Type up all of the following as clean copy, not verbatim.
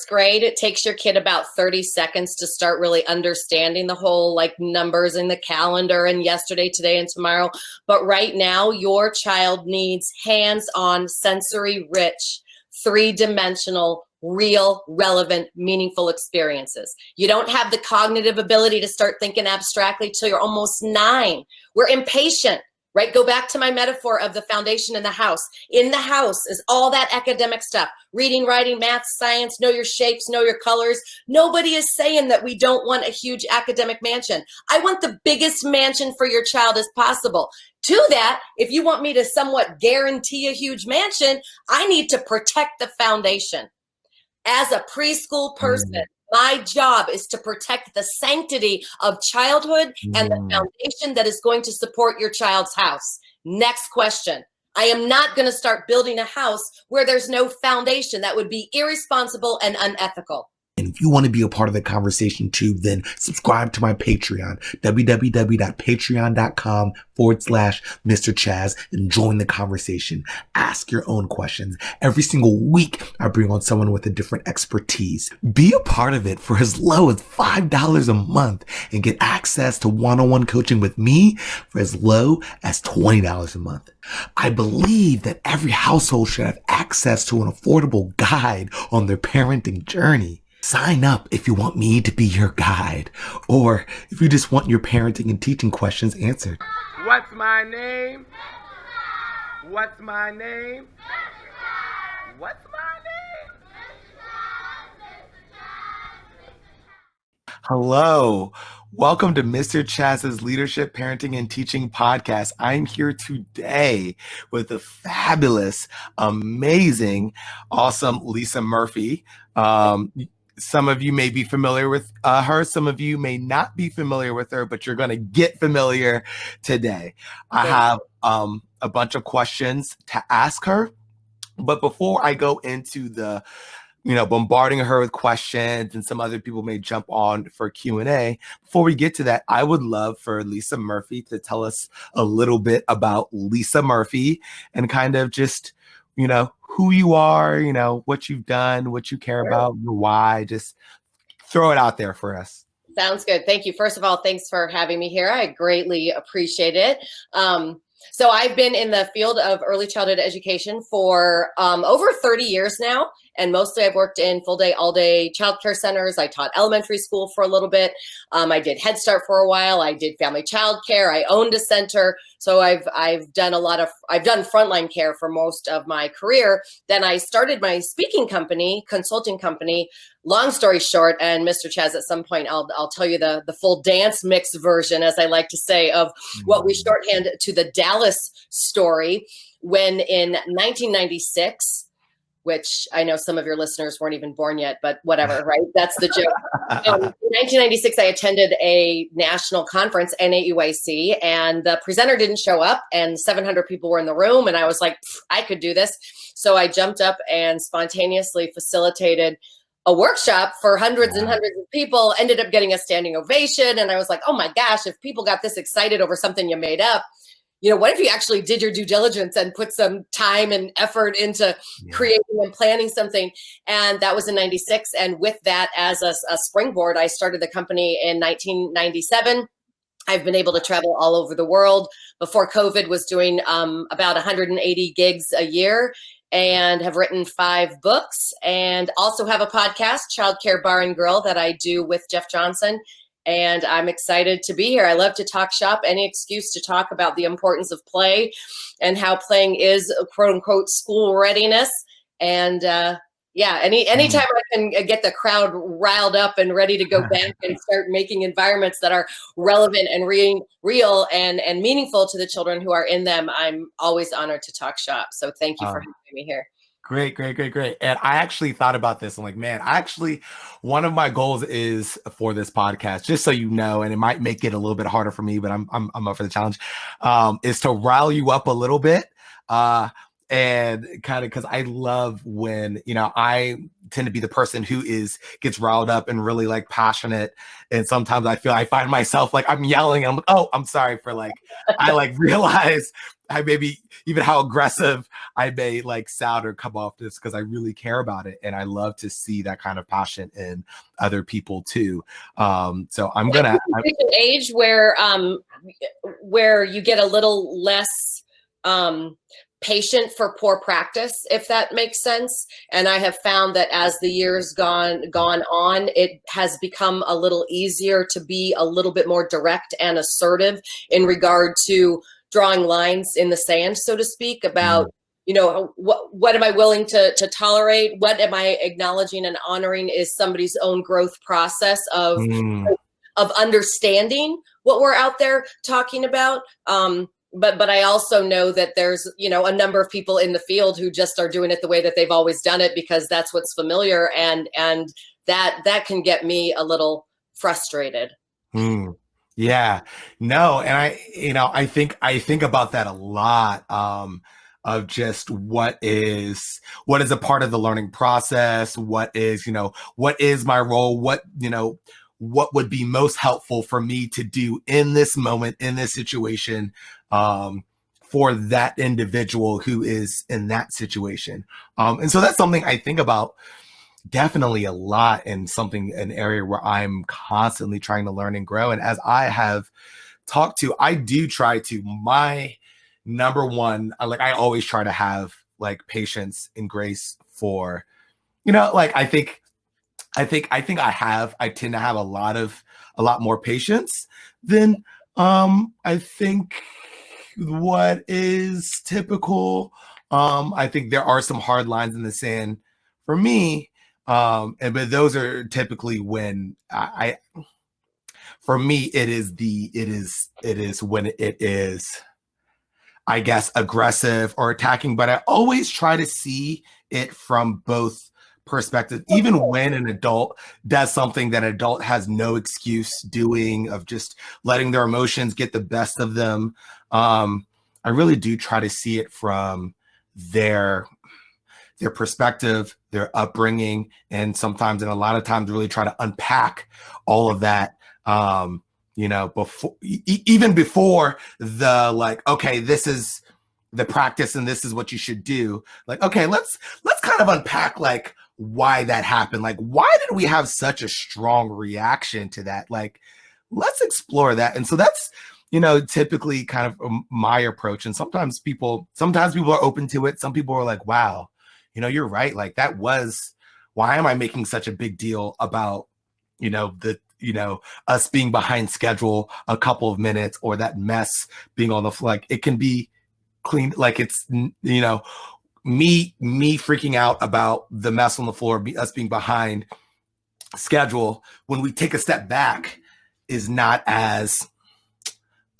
first grade, it takes your kid about 30 seconds to start really understanding the whole like numbers in the calendar and yesterday, today, and tomorrow. But right now, your child needs hands-on, sensory-rich, three-dimensional, real, relevant, meaningful experiences. You don't have the cognitive ability to start thinking abstractly till you're almost 9. We're impatient. Right? Go back to my metaphor of the foundation in the house. In the house is all that academic stuff. Reading, writing, math, science, know your shapes, know your colors. Nobody is saying that we don't want a huge academic mansion. I want the biggest mansion for your child as possible. To that, if you want me to somewhat guarantee a huge mansion, I need to protect the foundation. As a preschool person, my job is to protect the sanctity of childhood and the foundation that is going to support your child's house. Next question. I am not going to start building a house where there's no foundation. That would be irresponsible and unethical. And if you want to be a part of the conversation too, then subscribe to my Patreon, www.patreon.com/Mr. Chazz, and join the conversation. Ask your own questions. Every single week, I bring on someone with a different expertise. Be a part of it for as low as $5 a month and get access to one-on-one coaching with me for as low as $20 a month. I believe that every household should have access to an affordable guide on their parenting journey. Sign up if you want me to be your guide, or if you just want your parenting and teaching questions answered. What's my name? What's my name? What's my name? Hello. Welcome to Mr. Chazz's Leadership, Parenting, and Teaching Podcast. I'm here today with the fabulous, amazing, awesome Lisa Murphy. Some of you may be familiar with her. Some of you may not be familiar with her, but you're going to get familiar today. I have a bunch of questions to ask her. But before I go into the, bombarding her with questions, and some other people may jump on for Q&A, before we get to that, I would love for Lisa Murphy to tell us a little bit about Lisa Murphy and kind of just, who you are, what you've done, what you care about, your why. Just throw it out there for us. Sounds good. Thank you. First of all, thanks for having me here. I greatly appreciate it. So I've been in the field of early childhood education for over 30 years now. And mostly I've worked in full day, all day childcare centers. I taught elementary school for a little bit. I did Head Start for a while. I did family childcare. I owned a center. So I've done frontline care for most of my career. Then I started my speaking company, consulting company. Long story short, and Mr. Chazz, at some point, I'll tell you the full dance mix version, as I like to say, of what we shorthand to the Dallas story, when in 1996, which I know some of your listeners weren't even born yet, but whatever, right? That's the joke. In 1996, I attended a national conference, NAUAC, and the presenter didn't show up, and 700 people were in the room, and I was like, I could do this. So I jumped up and spontaneously facilitated a workshop for hundreds and hundreds of people, ended up getting a standing ovation. And I was like, oh my gosh, if people got this excited over something you made up, what if you actually did your due diligence and put some time and effort into creating and planning something? And that was in 96. And with that as a springboard, I started the company in 1997. I've been able to travel all over the world. Before COVID, was doing about 180 gigs a year, and have written 5 books, and also have a podcast, Childcare Bar and Grill, that I do with Jeff Johnson. And I'm excited to be here. I love to talk shop, any excuse to talk about the importance of play and how playing is quote unquote school readiness. And anytime I can get the crowd riled up and ready to go back and start making environments that are relevant and real and meaningful to the children who are in them, I'm always honored to talk shop. So thank you for having me here. Great. And I actually thought about this. I'm like, man, one of my goals is for this podcast, just so you know, and it might make it a little bit harder for me, but I'm up for the challenge, is to rile you up a little bit. And kind of, because I love when, I tend to be the person who gets riled up and really like passionate. And sometimes I find myself like I'm yelling. I'm like, oh, I'm sorry for I realize I maybe even how aggressive I may like sound or come off this, because I really care about it. And I love to see that kind of passion in other people too. So I'm gonna reach an age where you get a little less patient for poor practice, if that makes sense. And I have found that as the years gone on, it has become a little easier to be a little bit more direct and assertive in regard to drawing lines in the sand, so to speak, about what am I willing to tolerate? What am I acknowledging and honoring is somebody's own growth process of understanding what we're out there talking about. But I also know that there's, a number of people in the field who just are doing it the way that they've always done it because that's what's familiar. And that can get me a little frustrated. Yeah, no. And I think about that a lot, of just what is a part of the learning process, what is my role, what would be most helpful for me to do in this moment, in this situation, for that individual who is in that situation. And so that's something I think about definitely a lot, and an area where I'm constantly trying to learn and grow. And as I have talked to, I do try to, my number one, I always try to have like patience and grace for, I tend to have a lot more patience than, I think what is typical. I think there are some hard lines in the sand for me. But those are typically when for me, it is when it is, I guess, aggressive or attacking, but I always try to see it from both perspectives, even when an adult does something that an adult has no excuse doing, of just letting their emotions get the best of them. I really do try to see it from their perspective, their upbringing, and sometimes, and a lot of times, really try to unpack all of that, before, even before the okay, this is the practice and this is what you should do. Okay, let's kind of unpack why that happened. Why did we have such a strong reaction to that? Let's explore that. And so that's, typically kind of my approach. And sometimes people are open to it. Some people are like, wow, you're right. Why am I making such a big deal about, us being behind schedule a couple of minutes, or that mess being on the floor? It can be cleaned. It's, me freaking out about the mess on the floor, us being behind schedule, when we take a step back, is not as,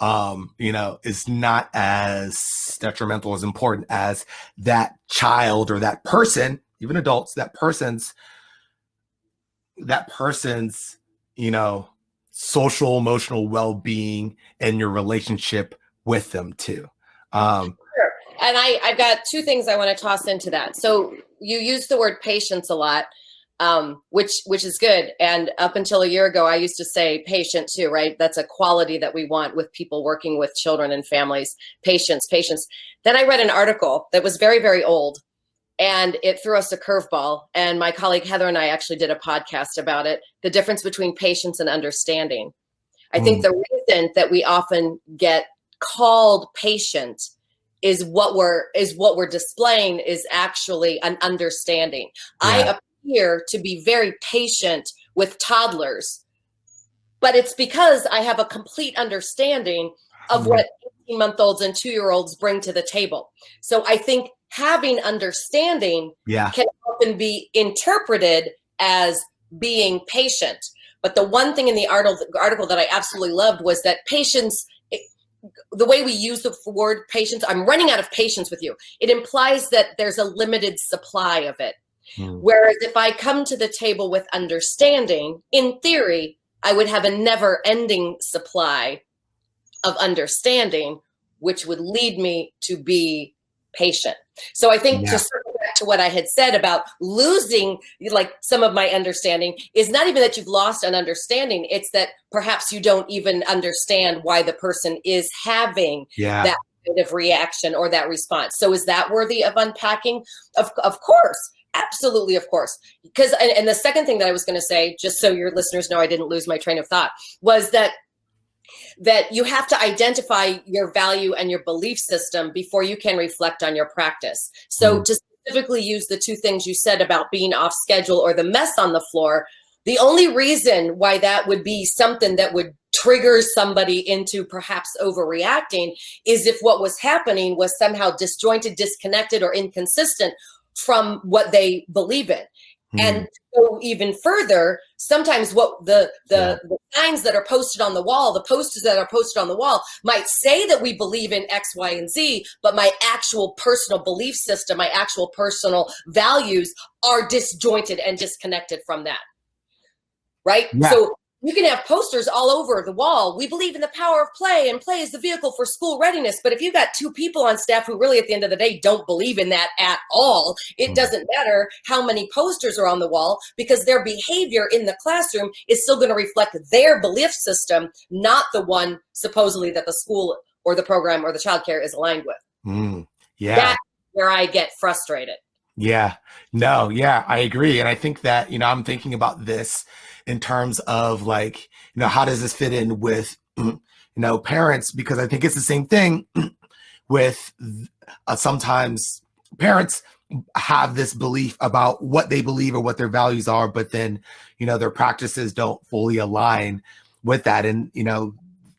is not as detrimental, as important as that child or that person, even adults, that person's, social, emotional well-being and your relationship with them too. Sure. And I've got two things I want to toss into that. So you use the word patience a lot, which is good. And up until a year ago, I used to say patient too, right? That's a quality that we want with people working with children and families. Patience. Then I read an article that was very, very old, and it threw us a curveball. And my colleague Heather and I actually did a podcast about it, the difference between patience and understanding. I think the reason that we often get called patient is what we're displaying is actually an understanding. Yeah. I appear to be very patient with toddlers, but it's because I have a complete understanding of what 18-month-olds and 2-year-olds bring to the table. So I think having understanding can often be interpreted as being patient. But the one thing in the article that I absolutely loved was that patience, the way we use the word patience, I'm running out of patience with you. It implies that there's a limited supply of it. Whereas if I come to the table with understanding, in theory, I would have a never-ending supply of understanding, which would lead me to be patient. So I think to circle back to what I had said about losing some of my understanding is not even that you've lost an understanding. It's that perhaps you don't even understand why the person is having that kind of reaction or that response. So is that worthy of unpacking? Of course. Absolutely, of course. Because, and the second thing that I was going to say, just so your listeners know I didn't lose my train of thought, was that you have to identify your value and your belief system before you can reflect on your practice. So to specifically use the two things you said about being off schedule or the mess on the floor, the only reason why that would be something that would trigger somebody into perhaps overreacting is if what was happening was somehow disjointed, disconnected, or inconsistent from what they believe in. And go even further, sometimes what the signs that are posted on the wall, the posters that are posted on the wall might say that we believe in X, Y, and Z, but my actual personal belief system, my actual personal values are disjointed and disconnected from that. Right? Yeah. So you can have posters all over the wall. We believe in the power of play, and play is the vehicle for school readiness. But if you've got two people on staff who really at the end of the day don't believe in that at all, it doesn't matter how many posters are on the wall, because their behavior in the classroom is still going to reflect their belief system, not the one supposedly that the school or the program or the childcare is aligned with. That's where I get frustrated. Yeah, no, yeah, I agree. And I think that, I'm thinking about this in terms of like, how does this fit in with, parents? Because I think it's the same thing with sometimes parents have this belief about what they believe or what their values are, but then, their practices don't fully align with that. And,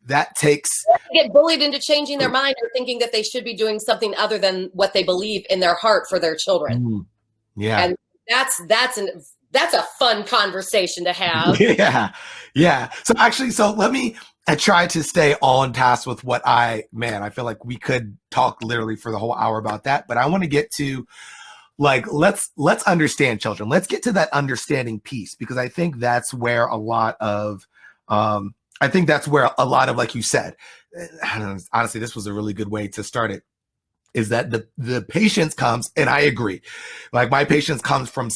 that takes... They get bullied into changing their mind or thinking that they should be doing something other than what they believe in their heart for their children. Yeah. And that's a fun conversation to have. Yeah. So actually, I try to stay on task with what I feel like we could talk literally for the whole hour about that, but I want to get to like, let's understand children. Let's get to that understanding piece, because I think that's where a lot of, like you said, honestly, this was a really good way to start it, is that the patience comes, and I agree, like my patience comes from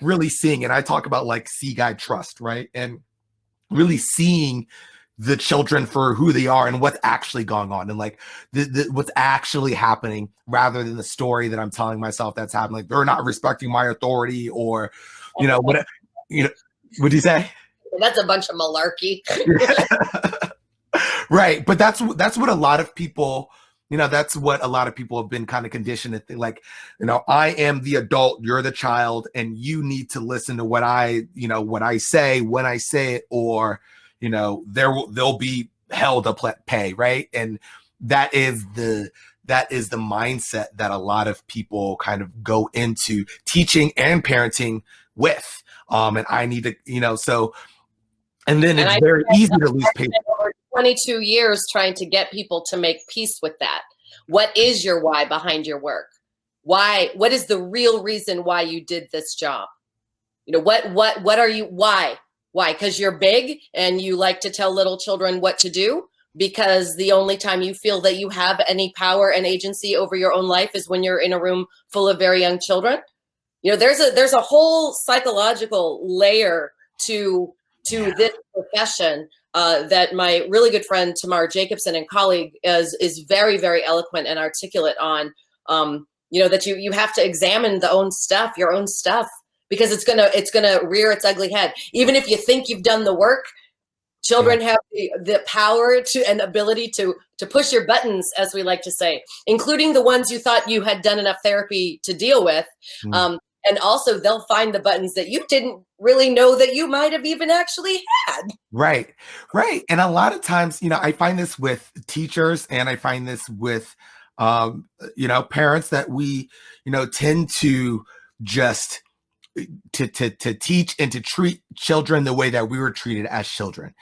really seeing, and I talk about like see, guide, trust, right? And really seeing the children for who they are and what's actually going on, and like what's actually happening, rather than the story that I'm telling myself that's happening. Like they're not respecting my authority, or what would you say? That's a bunch of malarkey. Right. But that's what a lot of people, that's what a lot of people have been kind of conditioned to think, like, I am the adult, you're the child, and you need to listen to what I say when I say it, or, they'll be hell to pay. Right. And that is the mindset that a lot of people kind of go into teaching and parenting with. And I need to, and then it's very easy to lose patience. Over 22 years trying to get people to make peace with that. What is your why behind your work? Why? What is the real reason why you did this job? What are you? Why? Because you're big and you like to tell little children what to do? Because the only time you feel that you have any power and agency over your own life is when you're in a room full of very young children? There's a whole psychological layer to this profession that my really good friend Tamar Jacobson and colleague is very, very eloquent and articulate on. That you have to examine your own stuff, because it's gonna rear its ugly head. Even if you think you've done the work, children have the power to and ability to push your buttons, as we like to say, including the ones you thought you had done enough therapy to deal with. And also they'll find the buttons that you didn't really know that you might have even actually had. Right. And a lot of times, I find this with teachers, and I find this with, parents, that we, tend to just to teach and to treat children the way that we were treated as children.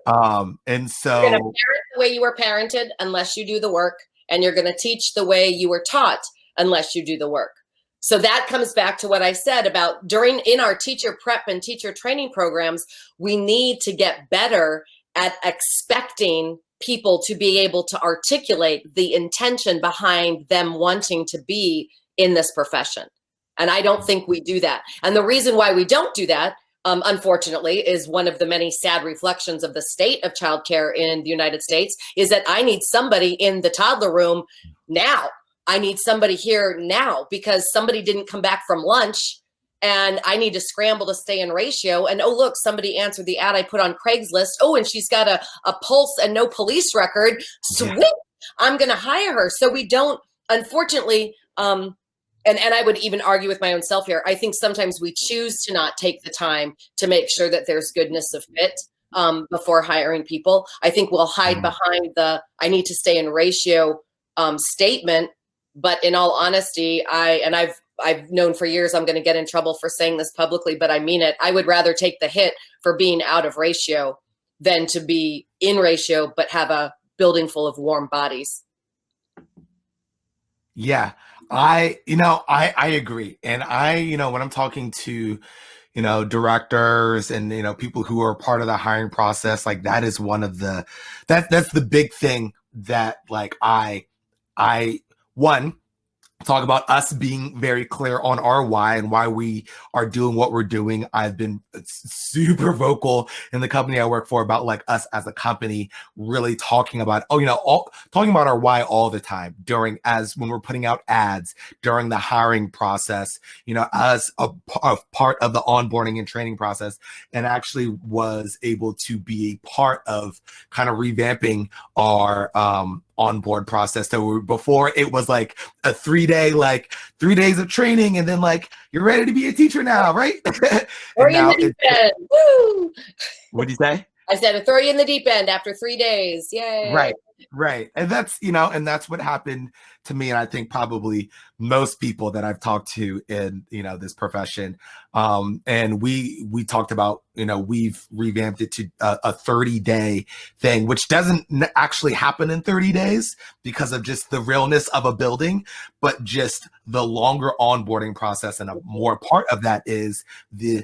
And so you're going to parent the way you were parented unless you do the work, and you're going to teach the way you were taught unless you do the work. So that comes back to what I said about in our teacher prep and teacher training programs, we need to get better at expecting people to be able to articulate the intention behind them wanting to be in this profession. And I don't think we do that. And the reason why we don't do that, unfortunately, is one of the many sad reflections of the state of childcare in the United States, is that I need somebody in the toddler room now. I need somebody here now because somebody didn't come back from lunch and I need to scramble to stay in ratio. And oh, look, somebody answered the ad I put on Craigslist. Oh, and she's got a pulse and no police record. Sweet. Yeah. I'm going to hire her. So we don't, unfortunately, and I would even argue with my own self here. I think sometimes we choose to not take the time to make sure that there's goodness of fit before hiring people. I think we'll hide behind the I need to stay in ratio statement. But in all honesty, I've known for years I'm going to get in trouble for saying this publicly, but I mean it. I would rather take the hit for being out of ratio than to be in ratio but have a building full of warm bodies. Yeah, I agree. And when I'm talking to, directors and, people who are part of the hiring process, like that is one of that's the big thing that like I talk about us being very clear on our why and why we are doing what we're doing. I've been super vocal in the company I work for about like us as a company really talking about, talking about our why all the time when we're putting out ads during the hiring process, as a part of the onboarding and training process, and actually was able to be a part of kind of revamping our, onboard process. So before it was like a 3 days of training and then like you're ready to be a teacher now, right? Throw you in the deep end. Woo! What'd you say? I said throw you in the deep end after 3 days. Yay. Right. And that's, and that's what happened to me. And I think probably most people that I've talked to in, this profession. And we talked about, we've revamped it to a 30-day thing, which doesn't actually happen in 30 days because of just the realness of a building, but just the longer onboarding process. And a more part of that is the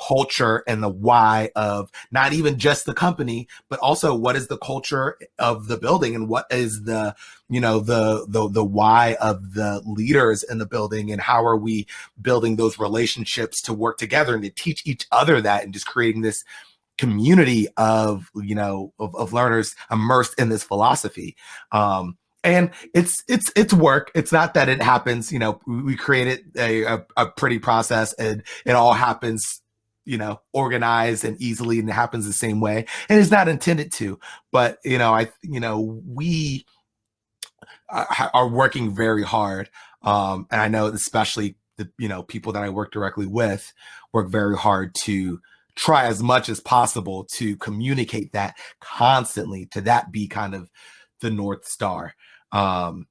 culture and the why of not even just the company, but also what is the culture of the building and what is the why of the leaders in the building and how are we building those relationships to work together and to teach each other that and just creating this community of learners immersed in this philosophy. And it's work. It's not that it happens, we created a pretty process and it all happens, organized and easily, and it happens the same way. And it's not intended to, but, we are working very hard. And I know especially the, people that I work directly with work very hard to try as much as possible to communicate that constantly, to that be kind of the North Star. And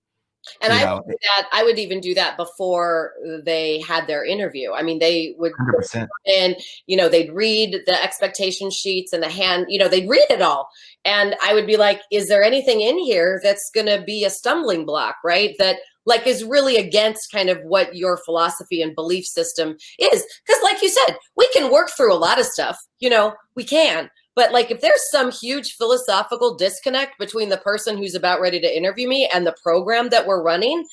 I would even do that before they had their interview. I mean, they would 100%. And, they'd read the expectation sheets and they'd read it all. And I would be like, is there anything in here that's going to be a stumbling block, right? That like is really against kind of what your philosophy and belief system is. Because like you said, we can work through a lot of stuff, we can. But like if there's some huge philosophical disconnect between the person who's about ready to interview me and the program that we're running,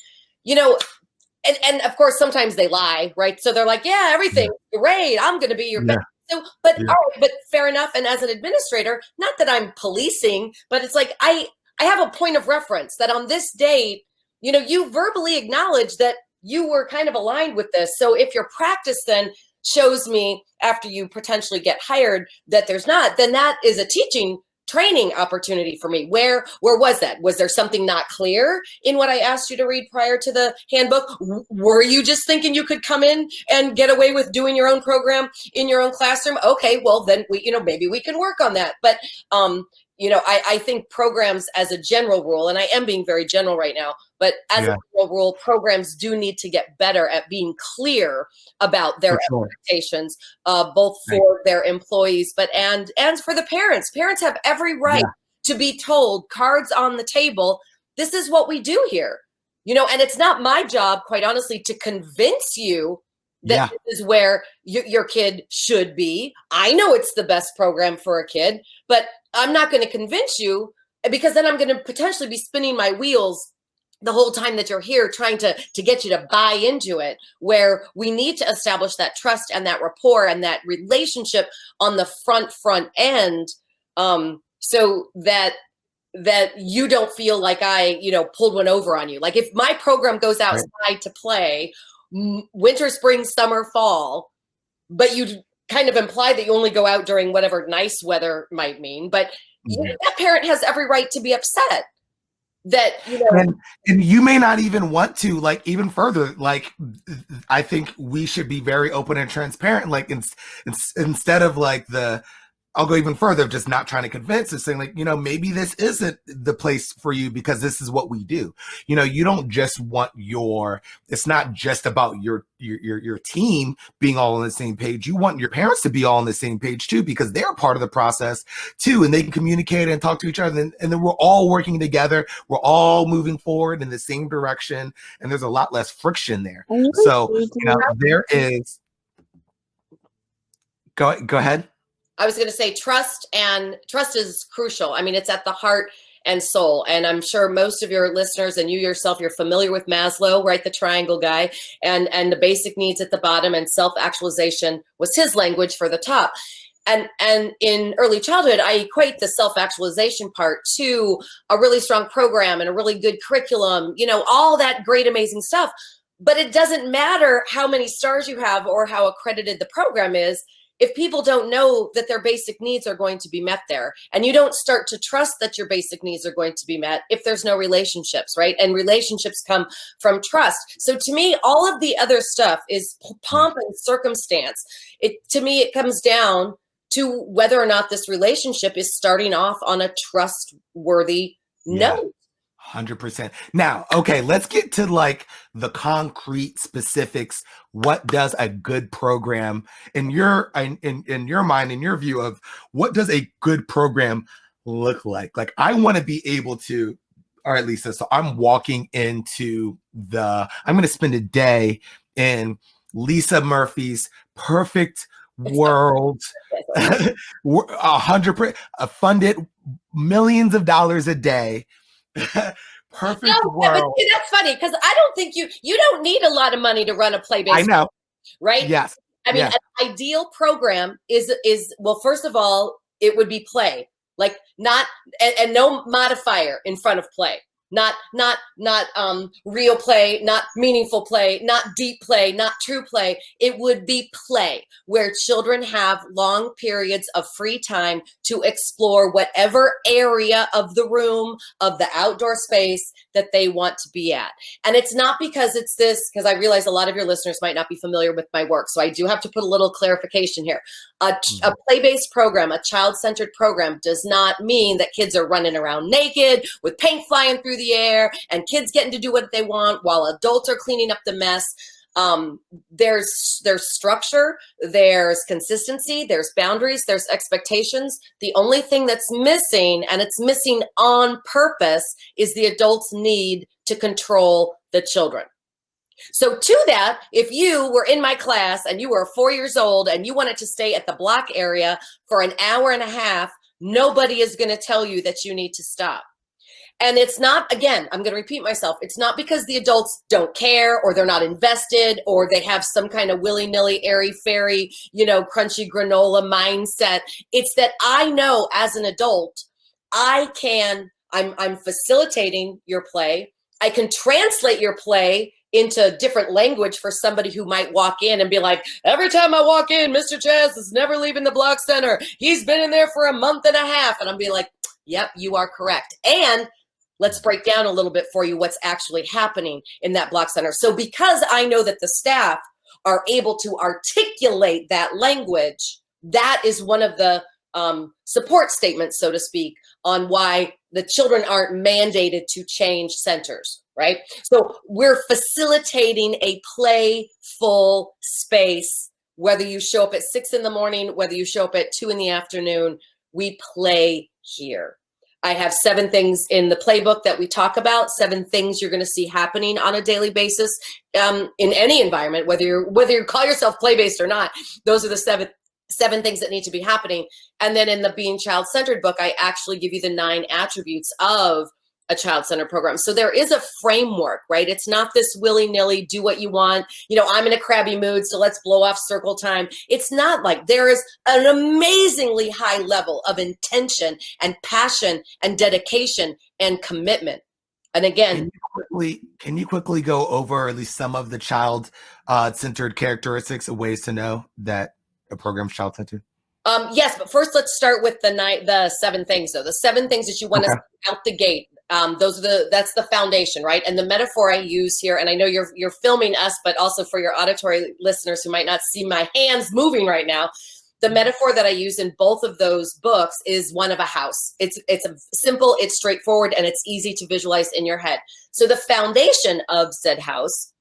and of course sometimes they lie, right? So they're like, yeah, everything's great. I'm going to be your best. So, but all right, but fair enough. And as an administrator, not that I'm policing, but it's like I have a point of reference that on this date, you verbally acknowledge that you were kind of aligned with this. So if your practice then shows me after you potentially get hired that there's not, then that is a teaching training opportunity for me. Where was that? Was there something not clear in what I asked you to read prior to the handbook? Were you just thinking you could come in and get away with doing your own program in your own classroom? Okay, well then maybe we can work on that. But I think programs as a general rule, and I am being very general right now, but as a general rule, programs do need to get better at being clear about their expectations, both for their employees, and for the parents. Parents have every right to be told, cards on the table, this is what we do here. And it's not my job, quite honestly, to convince you that this is where your kid should be. I know it's the best program for a kid, but I'm not going to convince you because then I'm going to potentially be spinning my wheels the whole time that you're here, trying to get you to buy into it, where we need to establish that trust and that rapport and that relationship on the front end, so that you don't feel like I, pulled one over on you. Like if my program goes outside to play winter, spring, summer, fall, but you kind of imply that you only go out during whatever nice weather might mean, but that parent has every right to be upset that, and you may not even want to, like, even further, like, I think we should be very open and transparent, like instead of like I'll go even further, just not trying to convince, is saying like, maybe this isn't the place for you because this is what we do. You don't just want it's not just about your team being all on the same page. You want your parents to be all on the same page too, because they're part of the process too. And they can communicate and talk to each other. And then we're all working together. We're all moving forward in the same direction. And there's a lot less friction there. So, there is, go ahead. I was going to say trust is crucial. I mean, it's at the heart and soul. And I'm sure most of your listeners and you yourself, you're familiar with Maslow, right? The triangle guy, and the basic needs at the bottom, and self-actualization was his language for the top. And in early childhood, I equate the self-actualization part to a really strong program and a really good curriculum, all that great, amazing stuff. But it doesn't matter how many stars you have or how accredited the program is, if people don't know that their basic needs are going to be met there. And you don't start to trust that your basic needs are going to be met if there's no relationships, right? And relationships come from trust. So to me, all of the other stuff is pomp and circumstance. To me, it comes down to whether or not this relationship is starting off on a trustworthy note. 100%. Now, okay, let's get to like the concrete specifics. What does a good program in your mind, in your view of what does a good program look like? Like, I want to be able to, all right, Lisa, so I'm walking into I'm going to spend a day in Lisa Murphy's perfect world, 100% funded millions of dollars a day. Perfect world. But that's funny because I don't think you don't need a lot of money to run a play-based. I know, right? Yes. I mean, an ideal program is well, first of all, it would be play, like not and no modifier in front of play. Not real play, not meaningful play, not deep play, not true play. It would be play where children have long periods of free time to explore whatever area of the room, of the outdoor space that they want to be at. And it's not because I realize a lot of your listeners might not be familiar with my work. So I do have to put a little clarification here. A play-based program, a child-centered program, does not mean that kids are running around naked with paint flying through the air and kids getting to do what they want while adults are cleaning up the mess. There's structure, there's consistency, there's boundaries, there's expectations. The only thing that's missing, and it's missing on purpose, is the adult's need to control the children. So to that, if you were in my class and you were 4 years old and you wanted to stay at the block area for an hour and a half, nobody is going to tell you that you need to stop. And it's not, again, I'm going to repeat myself, it's not because the adults don't care or they're not invested or they have some kind of willy-nilly, airy-fairy, crunchy granola mindset. It's that I know as an adult, I'm facilitating your play. I can translate your play into different language for somebody who might walk in and be like, every time I walk in, Mr. Chazz is never leaving the block center. He's been in there for a month and a half. And I'm being like, yep, you are correct. And let's break down a little bit for you what's actually happening in that block center. So because I know that the staff are able to articulate that language, that is one of the support statements, so to speak, on why the children aren't mandated to change centers, right? So we're facilitating a playful space, whether you show up at 6 a.m, whether you show up at 2 p.m, we play here. I have 7 things in the playbook that we talk about, 7 things you're going to see happening on a daily basis in any environment, whether you call yourself play-based or not. Those are the seven things that need to be happening. And then in the Being Child-Centered book, I actually give you the 9 attributes of a child-centered program. So there is a framework, right? It's not this willy-nilly, do what you want. I'm in a crabby mood, so let's blow off circle time. It's not like there is an amazingly high level of intention and passion and dedication and commitment. And again, can you quickly go over at least some of the child-centered characteristics and ways to know that a program is child-centered? Yes, but first let's start with the 7 things. So the 7 things that you want to see out the gate. That's the foundation, right? And the metaphor I use here, and I know you're filming us, but also for your auditory listeners who might not see my hands moving right now, the metaphor that I use in both of those books is one of a house. It's simple, it's straightforward, and it's easy to visualize in your head. So the foundation of said house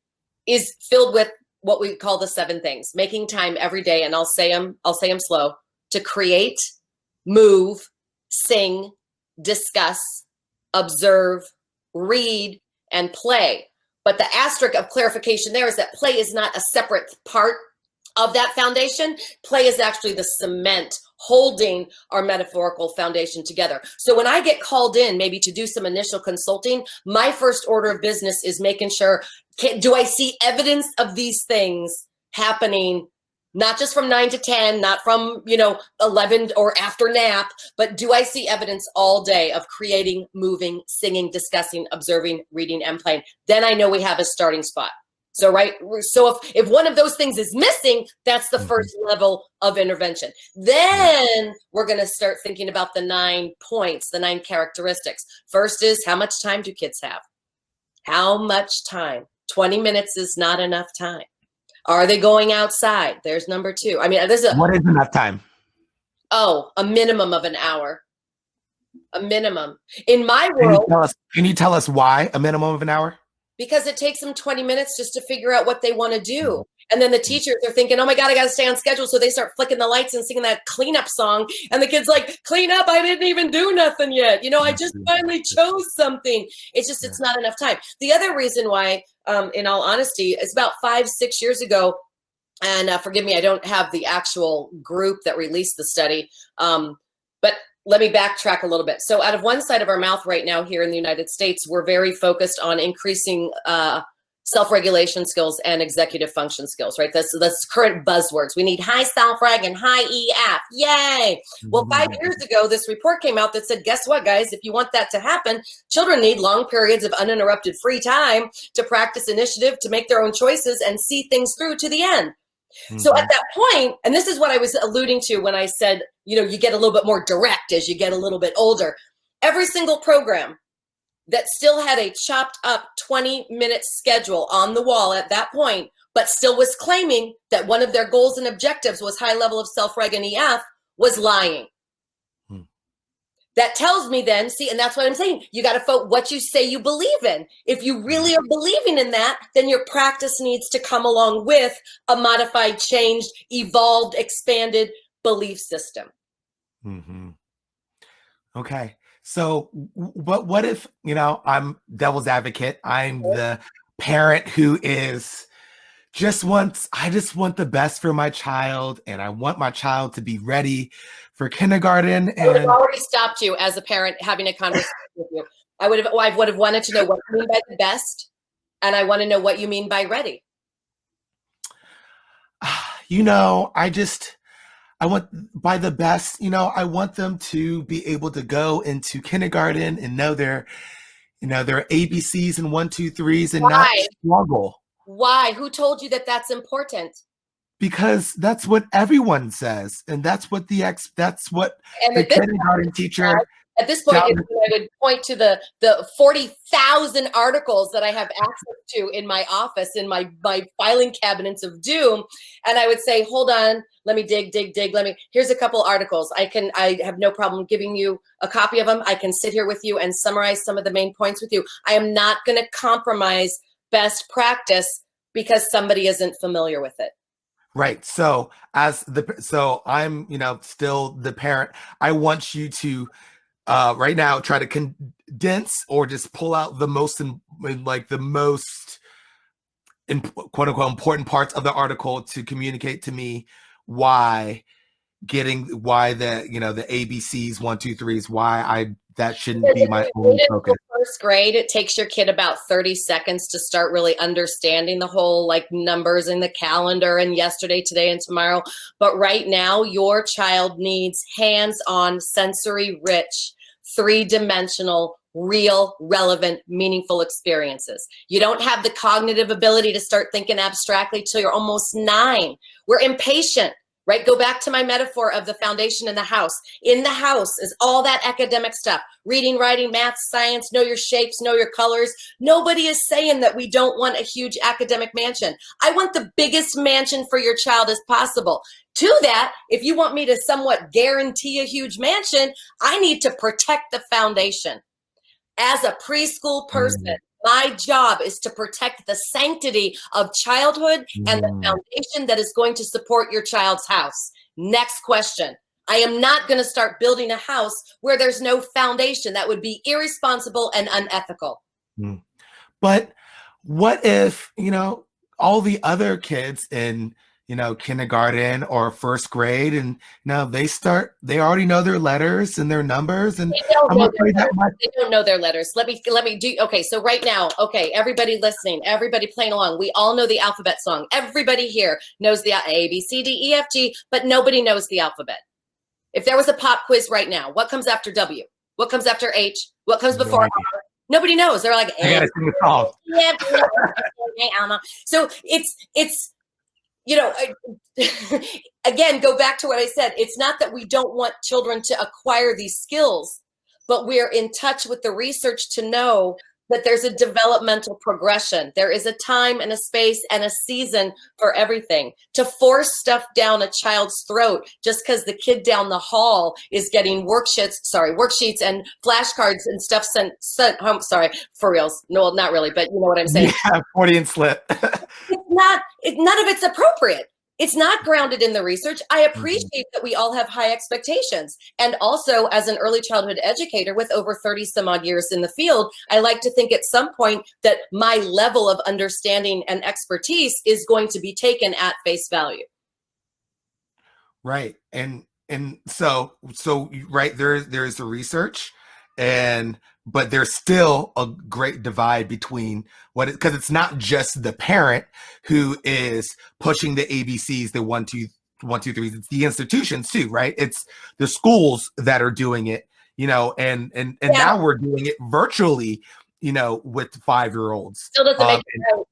is filled with what we call the 7 things, making time every day, and I'll say them slow, to create, move, sing, discuss, observe, read, and play. But the asterisk of clarification there is that play is not a separate part of that foundation. Play is actually the cement holding our metaphorical foundation together. So when I get called in maybe to do some initial consulting, my first order of business is making sure, do I see evidence of these things happening, not just from 9 to 10, not from 11 or after nap, but do I see evidence all day of creating, moving, singing, discussing, observing, reading, and playing? Then I know we have a starting spot. So if one of those things is missing, that's the first level of intervention. Then we're going to start thinking about the 9 points, the 9 characteristics. First is, how much time do kids have? How much time? 20 minutes is not enough time. Are they going outside? There's number 2. I mean, what is enough time? Oh, a minimum of an hour. A minimum. In my world. Can you tell us why a minimum of an hour? Because it takes them 20 minutes just to figure out what they want to do. And then the teachers are thinking, oh my God, I got to stay on schedule. So they start flicking the lights and singing that cleanup song. And the kid's like, clean up, I didn't even do nothing yet. I just finally chose something. It's not enough time. The other reason why, in all honesty, is about 5-6 years ago, and forgive me, I don't have the actual group that released the study, but let me backtrack a little bit. So out of one side of our mouth right now here in the United States, we're very focused on increasing self-regulation skills and executive function skills, right? That's current buzzwords. We need high self-reg and high EF. Yay. Well, 5 years ago, this report came out that said, guess what, guys? If you want that to happen, children need long periods of uninterrupted free time to practice initiative, to make their own choices and see things through to the end. So at that point, and this is what I was alluding to when I said, you get a little bit more direct as you get a little bit older. Every single program that still had a chopped up 20-minute schedule on the wall at that point, but still was claiming that one of their goals and objectives was high level of self-reg and EF, was lying. That tells me then, see, and that's what I'm saying. You got to vote what you say you believe in. If you really are believing in that, then your practice needs to come along with a modified, changed, evolved, expanded belief system. Okay. So what if, I'm devil's advocate. I'm the parent who is I just want the best for my child, and I want my child to be ready for kindergarten. And I've already stopped you as a parent having a conversation with you. I would have wanted to know what you mean by the best, and I want to know what you mean by ready. I want by the best, I want them to be able to go into kindergarten and know their ABCs and 1, 2, 3s and not struggle. Why? Who told you that that's important? Because that's what everyone says, and that's what the kindergarten teacher. At this point, I would point to the 40,000 articles that I have access to in my office, in my filing cabinets of doom, and I would say, hold on, let me dig. Here's a couple articles. I have no problem giving you a copy of them. I can sit here with you and summarize some of the main points with you. I am not going to compromise best practice because somebody isn't familiar with it. Right. So I'm, still the parent. I want you to right now try to condense or just pull out the most quote unquote important parts of the article to communicate to me why the ABCs 1, 2, 3s, why that shouldn't be my only focus. first grade, it takes your kid about 30 seconds to start really understanding the whole like numbers in the calendar and yesterday, today, and tomorrow. But right now, your child needs hands-on, sensory-rich, three-dimensional, real, relevant, meaningful experiences. You don't have the cognitive ability to start thinking abstractly till you're almost 9. We're impatient. Right? Go back to my metaphor of the foundation in the house. In the house is all that academic stuff. Reading, writing, math, science, know your shapes, know your colors. Nobody is saying that we don't want a huge academic mansion. I want the biggest mansion for your child as possible. To that, if you want me to somewhat guarantee a huge mansion, I need to protect the foundation. As a preschool person, my job is to protect the sanctity of childhood and the foundation that is going to support your child's house. Next question. I am not going to start building a house where there's no foundation. That would be irresponsible and unethical. But what if, all the other kids in, kindergarten or first grade, and they already know their letters and their numbers, and they don't know their letters. Let me do. Okay, so right now, everybody listening, everybody playing along, we all know the alphabet song. Everybody here knows the A, B, C, D, E, F, G, but nobody knows the alphabet. If there was a pop quiz right now, what comes after W? What comes after H? What comes before R? Nobody knows. They're like, I gotta sing the song. So it's again, go back to what I said. It's not that we don't want children to acquire these skills, but we're in touch with the research to know that there's a developmental progression. There is a time and a space and a season for everything. To force stuff down a child's throat just because the kid down the hall is getting worksheets and flashcards and stuff sent home. Sorry, for reals. No, not really, but you know what I'm saying. Yeah, 40 and slip. None of it's appropriate. It's not grounded in the research. I appreciate that we all have high expectations. And also, as an early childhood educator with over 30 some odd years in the field, I like to think at some point that my level of understanding and expertise is going to be taken at face value. Right. And so right, there's the research, but there's still a great divide between because it's not just the parent who is pushing the ABCs, the 1, 2, 1, 2, 3. It's the institutions too, right? It's the schools that are doing it, and now we're doing it virtually, with 5-year-olds. Still doesn't make it right.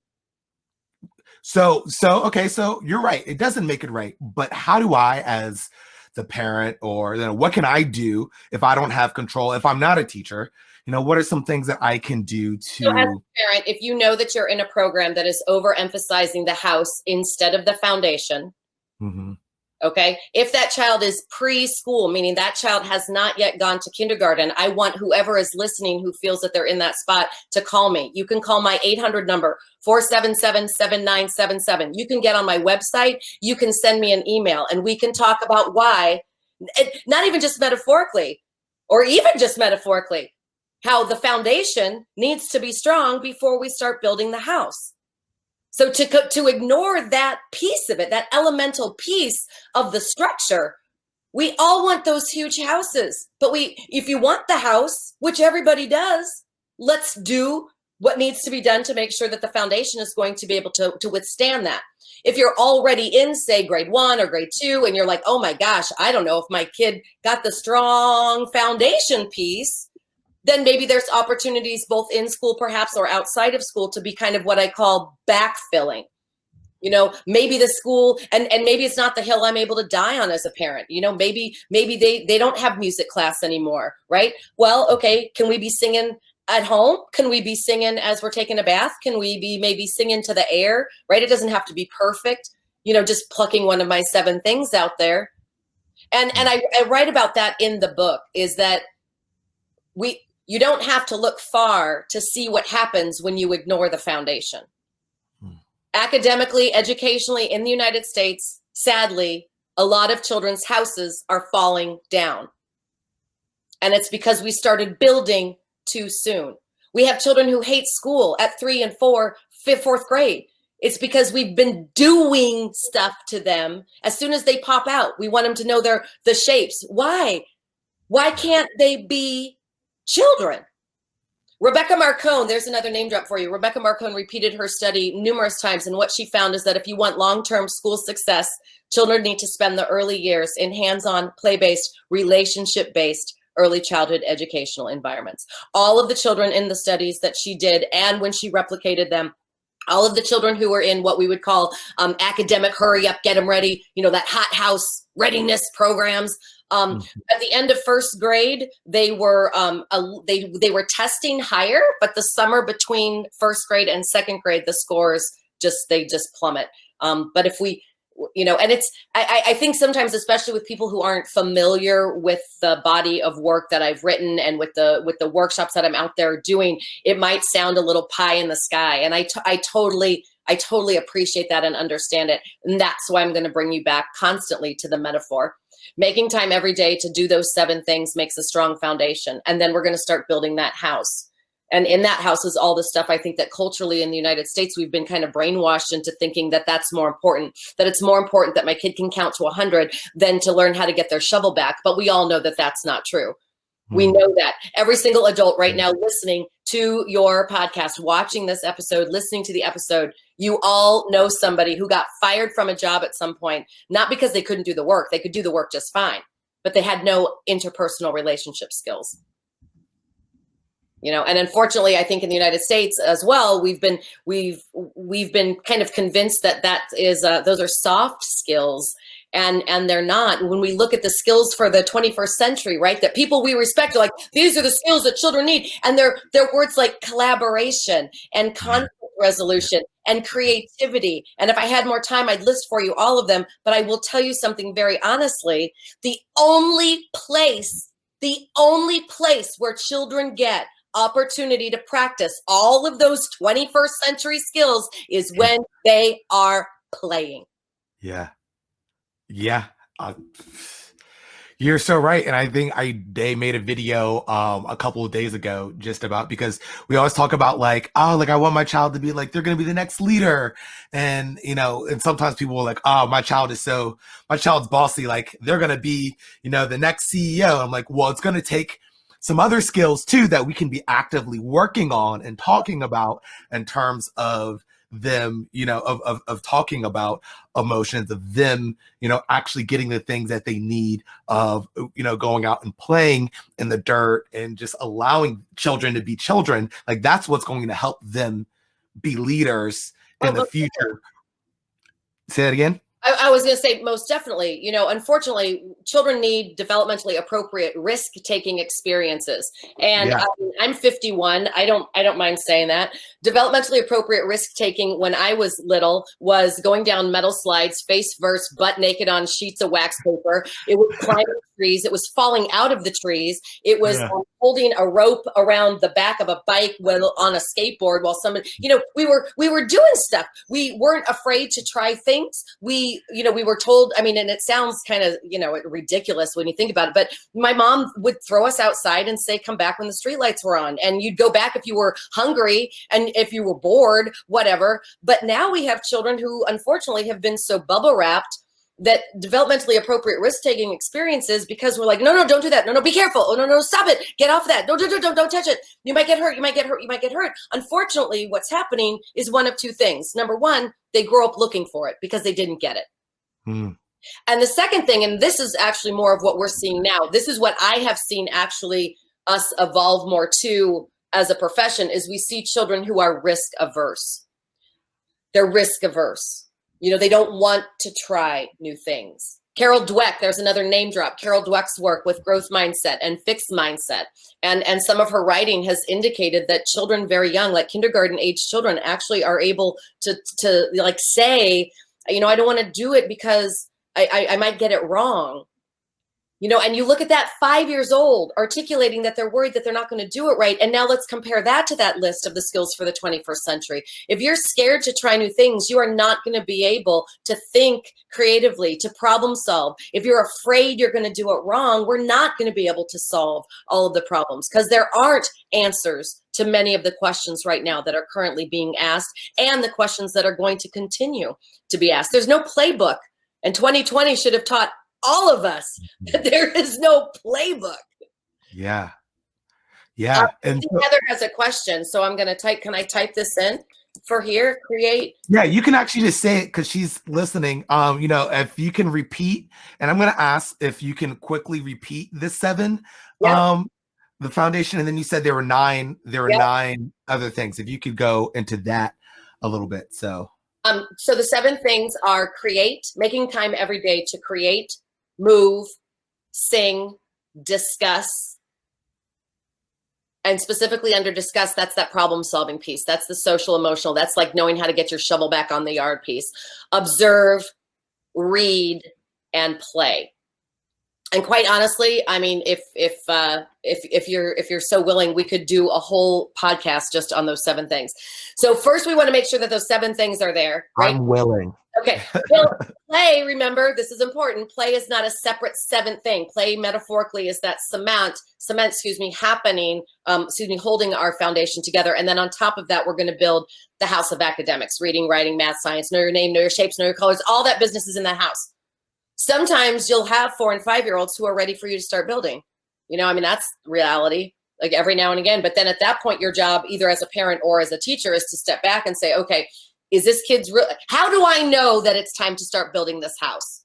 So you're right. It doesn't make it right. But how do I, as the parent, or what can I do if I don't have control, if I'm not a teacher? What are some things that I can do to... So as a parent, if you know that you're in a program that is overemphasizing the house instead of the foundation, okay? If that child is preschool, meaning that child has not yet gone to kindergarten, I want whoever is listening who feels that they're in that spot to call me. You can call my 800 number, 477-7977. You can get on my website. You can send me an email, and we can talk about why, not even just metaphorically, or even just metaphorically, how the foundation needs to be strong before we start building the house. So to ignore that piece of it, that elemental piece of the structure, we all want those huge houses. But if you want the house, which everybody does, let's do what needs to be done to make sure that the foundation is going to be able to withstand that. If you're already in, say, grade 1 or grade 2, and you're like, oh my gosh, I don't know if my kid got the strong foundation piece, then maybe there's opportunities both in school perhaps or outside of school to be kind of what I call backfilling. Maybe the school, and maybe it's not the hill I'm able to die on as a parent. Maybe they don't have music class anymore, right? Well, okay, can we be singing at home? Can we be singing as we're taking a bath? Can we be maybe singing to the air, right? It doesn't have to be perfect, just plucking one of my 7 things out there. And I write about that in the book, is that you don't have to look far to see what happens when you ignore the foundation. Academically, educationally, in the United States, sadly, a lot of children's houses are falling down. And it's because we started building too soon. We have children who hate school at 3 and 4, 4th grade. It's because we've been doing stuff to them. As soon as they pop out, we want them to know the shapes. Why? Why can't they be children? Rebecca Marcone, there's another name drop for you. Rebecca Marcone repeated her study numerous times, and what she found is that if you want long-term school success, children need to spend the early years in hands-on, play-based, relationship-based early childhood educational environments. All of the children in the studies that she did, and when she replicated them, all of the children who were in what we would call academic hurry up, get them ready, that hot house readiness programs. At the end of first grade, they were they were testing higher, but the summer between first grade and second grade, the scores just plummet. But if we, and it's, I think sometimes, especially with people who aren't familiar with the body of work that I've written and with the workshops that I'm out there doing, it might sound a little pie in the sky. And I totally appreciate that and understand it. And that's why I'm going to bring you back constantly to the metaphor. Making time every day to do those 7 things makes a strong foundation. And then we're going to start building that house. And in that house is all the stuff I think that culturally in the United States, we've been kind of brainwashed into thinking that that's more important, that it's more important that my kid can count to 100 than to learn how to get their shovel back. But we all know that that's not true. We know that. Every single adult right now listening to your podcast, watching this episode, listening to the episode, you all know somebody who got fired from a job at some point, not because they couldn't do the work. They could do the work just fine, but they had no interpersonal relationship skills. And unfortunately, I think in the United States as well, we've been kind of convinced that is those are soft skills. And they're not. When we look at the skills for the 21st century, right, that people we respect are like, these are the skills that children need. And they're words like collaboration and conflict resolution and creativity. And if I had more time, I'd list for you all of them. But I will tell you something very honestly, the only place where children get opportunity to practice all of those 21st century skills is when they are playing. Yeah. Yeah. You're so right. And I think they made a video a couple of days ago just about, because we always talk about like, I want my child to be like, they're going to be the next leader. And, and sometimes people are like, my child's bossy. Like they're going to be, the next CEO. I'm like, well, it's going to take some other skills too that we can be actively working on and talking about in terms of them, of talking about emotions, of them, actually getting the things that they need, of, going out and playing in the dirt and just allowing children to be children. Like that's what's going to help them be leaders in the future. Say that again. I was going to say most definitely, unfortunately, children need developmentally appropriate risk-taking experiences. And I'm 51. I don't mind saying that. Developmentally appropriate risk-taking when I was little was going down metal slides, face first, butt naked on sheets of wax paper. It was climbing trees. It was falling out of the trees. It was holding a rope around the back of a bike on a skateboard while someone, we were doing stuff. We weren't afraid to try things. We were told, and it sounds kind of, ridiculous when you think about it, but my mom would throw us outside and say, come back when the streetlights were on. And you'd go back if you were hungry and if you were bored, whatever. But now we have children who unfortunately have been so bubble wrapped that developmentally appropriate risk-taking experiences, because we're like, no, don't do that. No, be careful. Oh, no, stop it. Get off that. Don't touch it. You might get hurt. You might get hurt. Unfortunately, what's happening is one of two things. Number one, they grow up looking for it because they didn't get it. And the second thing, and this is actually more of what we're seeing now, this is what I have seen actually us evolve more to as a profession, is we see children who are risk averse. They're risk averse. They don't want to try new things. Carol Dweck, there's another name drop. Carol Dweck's work with growth mindset and fixed mindset. And some of her writing has indicated that children very young, like kindergarten age children, actually are able to like say, I don't want to do it because I might get it wrong. And you look at that 5 years old articulating that they're worried that they're not going to do it right. And now let's compare that to that list of the skills for the 21st century. If you're scared to try new things, you are not going to be able to think creatively, to problem solve. If you're afraid you're going to do it wrong, we're not going to be able to solve all of the problems, because there aren't answers to many of the questions right now that are currently being asked and the questions that are going to continue to be asked. There's no playbook, and 2020 should have taught all of us that there is no playbook. Yeah. Yeah. I And think so, Heather has a question, so I'm going to type. Can I type this in for here? Create. yeah, you can actually just say it because she's listening. If you can repeat, and I'm going to ask if you can quickly repeat the 7, Yep. the foundation, and then you said there were 9. There were Yep. 9 other things. If you could go into that a little bit, so. So the 7 things are create, making time every day to create, move, sing, discuss, and specifically under discuss, that's that problem solving piece. That's the social emotional. That's like knowing how to get your shovel back on the yard piece. Observe, read, and play. And quite honestly, I mean, if you're so willing, we could do a whole podcast just on those 7 things. So first, we want to make sure that those 7 things are there, right? I'm willing. Okay. Well, play, remember, this is important. Play is not a separate 7th thing. Play metaphorically is that cement, happening, holding our foundation together. And then on top of that, we're going to build the house of academics, reading, writing, math, science, know your name, know your shapes, know your colors, all that business is in that house. Sometimes you'll have 4 and 5-year-olds who are ready for you to start building. That's reality, like every now and again. But then at that point, your job, either as a parent or as a teacher, is to step back and say, okay, is this kid's real? How do I know that it's time to start building this house?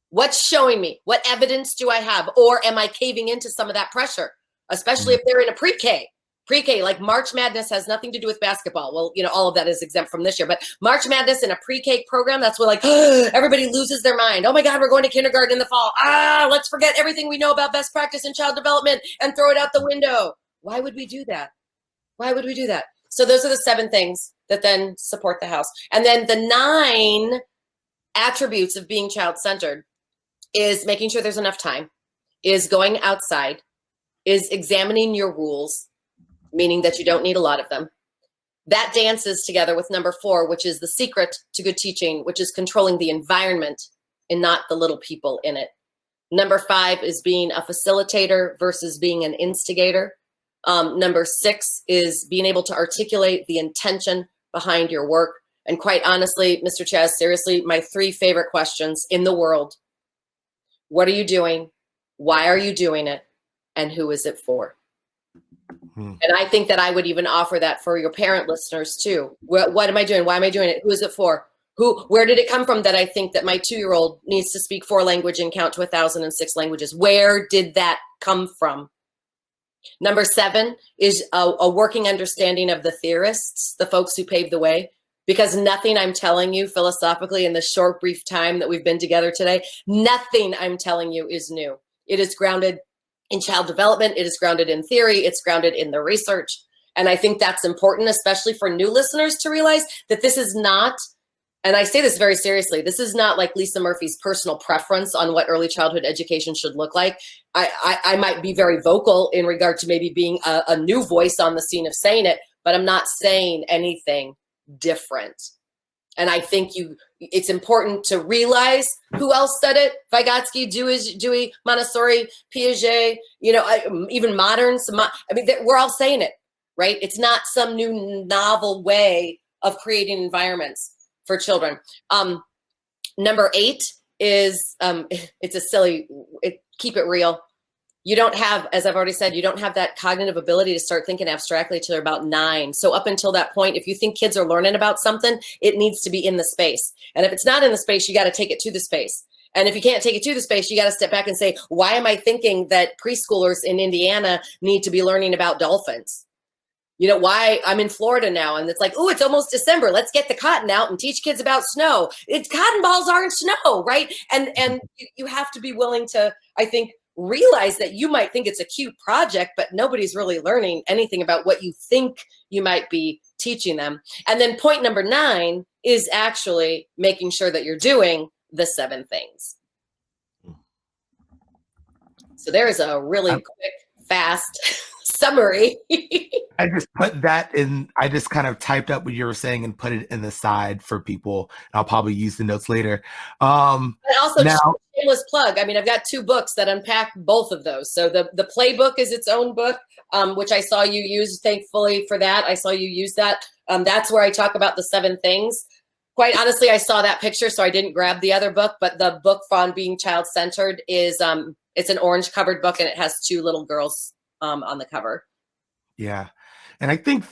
What's showing me? What evidence do I have? Or am I caving into some of that pressure? Especially if they're in a pre-K. Pre-K, like March Madness has nothing to do with basketball. Well, all of that is exempt from this year. But March Madness in a pre-K program, that's where like everybody loses their mind. Oh my God, we're going to kindergarten in the fall. Let's forget everything we know about best practice in child development and throw it out the window. Why would we do that? Why would we do that? So those are the 7 things that then support the house. And then the 9 attributes of being child-centered is making sure there's enough time, is going outside, is examining your rules, meaning that you don't need a lot of them. That dances together with number 4, which is the secret to good teaching, which is controlling the environment and not the little people in it. Number 5 is being a facilitator versus being an instigator. Number 6 is being able to articulate the intention behind your work. And quite honestly, Mr. Chazz, seriously, my 3 favorite questions in the world: what are you doing? Why are you doing it? And who is it for? And I think that I would even offer that for your parent listeners too. What am I doing? Why am I doing it? Who is it for? Where did it come from that I think that my 2-year-old needs to speak 4 languages and count to 1,006 languages? Where did that come from? Number 7 is a working understanding of the theorists, the folks who paved the way, because nothing I'm telling you philosophically in the short, brief time that we've been together today, nothing I'm telling you is new. It is grounded in child development. It is grounded in theory. It's grounded in the research. And I think that's important, especially for new listeners, to realize that this is not, and I say this very seriously, this is not like Lisa Murphy's personal preference on what early childhood education should look like. I might be very vocal in regard to maybe being a new voice on the scene of saying it, but I'm not saying anything different. And I think it's important to realize who else said it: Vygotsky, Dewey, Montessori, Piaget, even moderns. We're all saying it, right? It's not some new novel way of creating environments for children. Number 8 is, it's a silly, keep it real. You don't have, as I've already said, you don't have that cognitive ability to start thinking abstractly till they're about 9. So up until that point, if you think kids are learning about something, it needs to be in the space. And if it's not in the space, you got to take it to the space. And if you can't take it to the space, you got to step back and say, why am I thinking that preschoolers in Indiana need to be learning about dolphins? Why I'm in Florida now, and it's like, oh, it's almost December. Let's get the cotton out and teach kids about snow. Cotton balls aren't snow, right? And you have to be willing to, I think, realize that you might think it's a cute project, but nobody's really learning anything about what you think you might be teaching them. And then point number 9 is actually making sure that you're doing the 7 things. So there's a really quick, fast summary. I just put that in. I just kind of typed up what you were saying and put it in the side for people. I'll probably use the notes later. And also, now, shameless plug. I mean, I've got 2 books that unpack both of those. So the playbook is its own book, which I saw you use. Thankfully for that, I saw you use that. That's where I talk about the 7 things. Quite honestly, I saw that picture, so I didn't grab the other book. But the book on being child-centered is it's an orange covered book, and it has 2 little girls on the cover. Yeah. And I think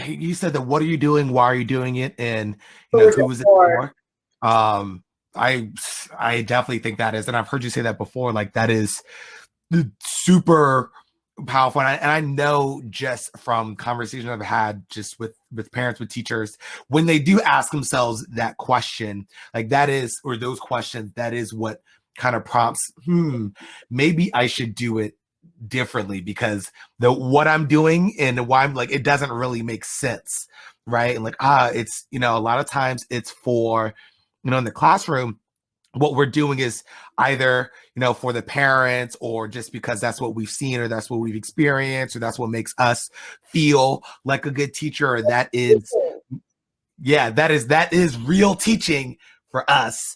you said that what are you doing? Why are you doing it? And Who is it who is it for? for? Um, I definitely think that is, and I've heard you say that before, like that is super powerful. And I know just from conversations I've had just with parents, with teachers, when they do ask themselves that question, like that is, or those questions, that is what kind of prompts, maybe I should do it differently, because the what I'm doing and why I'm like, it doesn't really make sense. Right. And like, it's, a lot of times it's for, in the classroom, what we're doing is either, for the parents, or just because that's what we've seen, or that's what we've experienced, or that's what makes us feel like a good teacher, or that is, yeah, that is real teaching for us.